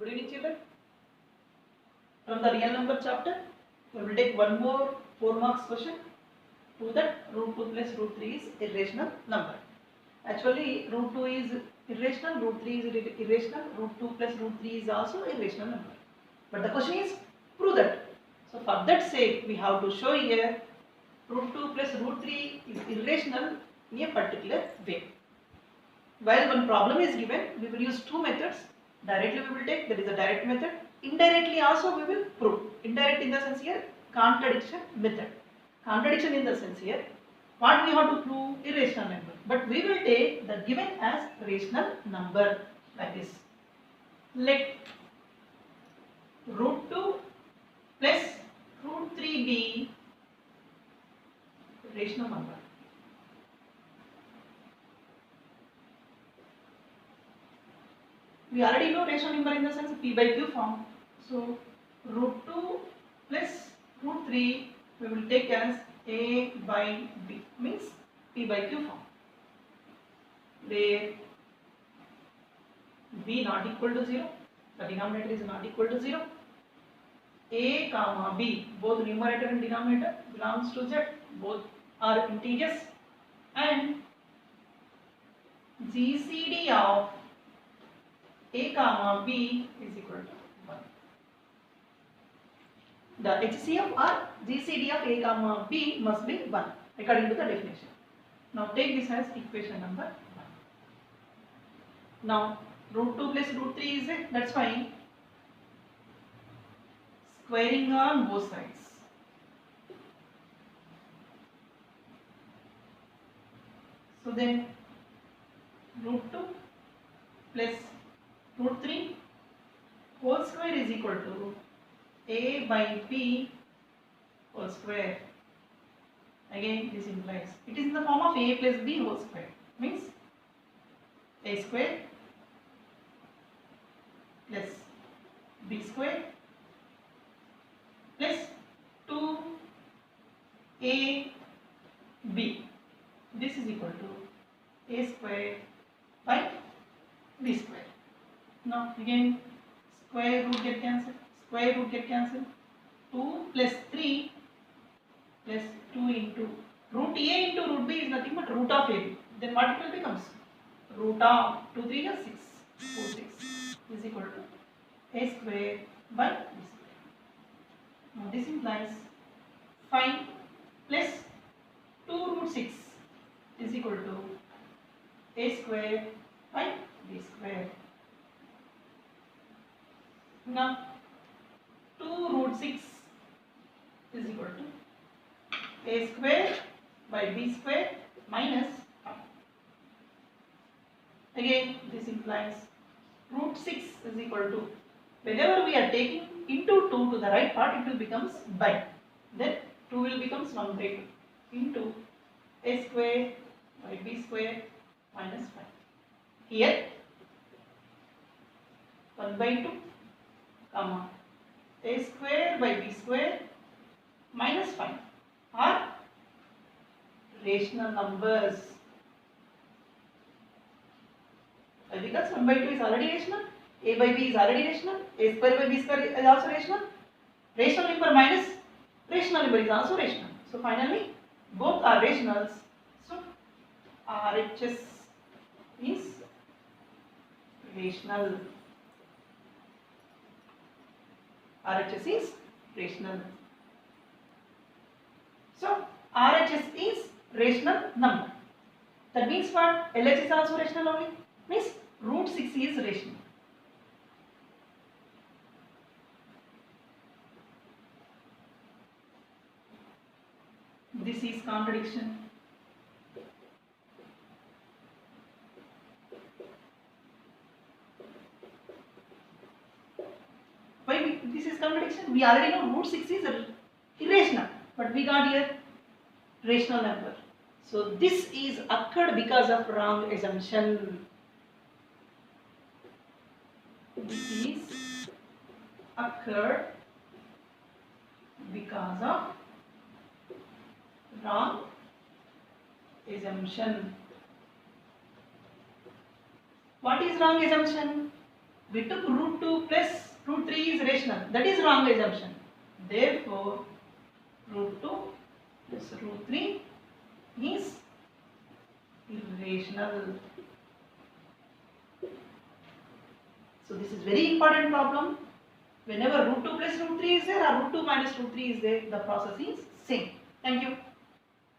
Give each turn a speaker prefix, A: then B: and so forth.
A: Good evening, children. From the real number chapter, we will take one more 4 marks question. To that, root 2 plus root 3 is irrational number. Actually, root 2 is irrational, root 3 is irrational, root 2 plus root 3 is also irrational number. But the question is, prove that. So for that sake, we have to show here root 2 plus root 3 is irrational in a particular way. While one problem is given, we will use two methods. Directly we will take, that is a direct method. Indirectly also we will prove. Indirect in the sense here, contradiction method. Contradiction in the sense here, what we have to prove? Irrational number. But we will take the given as rational number like this. Let root 2 plus root 3 be rational number. We already know rational number in the sense p by q form. So root 2 plus root 3 we will take as a by b, means p by q form, where b not equal to 0, the denominator is not equal to 0. A comma b, both numerator and denominator belongs to z, both are integers, and GCD of a comma b is equal to 1. The HCF or GCD of a comma b must be 1 according to the definition. Now take this as equation number 1. Now root 2 plus root 3 is it, that's fine. Squaring on both sides. So then root 2 plus root 3 whole square is equal to a by b whole square. Again this implies it is in the form of a plus b whole square, means a square plus b square plus 2ab. This is equal to a square by b square. Now again square root get cancelled, square root get cancelled. 2 plus 3 plus 2 into root a into root b is nothing but root of ab. Then what it will becomes? Root of 2 3 is 6, 4 6 is equal to a square by b square. Now this implies 5 plus 2 root 6 is equal to a square by b square. Now 2 root 6 is equal to a square by b square minus 5. Again this implies root 6 is equal to, whenever we are taking into 2 to the right part, it will becomes by, then 2 will becomes 1 by 2 into a square by b square minus 5. Here 1 by 2 comma a square by b square minus 5 are rational numbers. Because 1 by 2 is already rational, a by b is already rational, a square by b square is also rational, rational number minus rational number is also rational. So finally both are rationals. So RHS is rational. RHS is rational. So RHS is rational number. That means what? LH is also rational only. Means root 6 is rational. This is contradiction. Why this is contradiction? We already know root 6 is irrational, but we got here rational number. So this is occurred because of wrong assumption. This is occurred because of wrong assumption. What is wrong assumption? We took root 2 plus root 3 is rational. That is wrong assumption. Therefore, root 2 plus root 3 is irrational. So this is very important problem. Whenever root 2 plus root 3 is there or root 2 minus root 3 is there, the process is same. Thank you.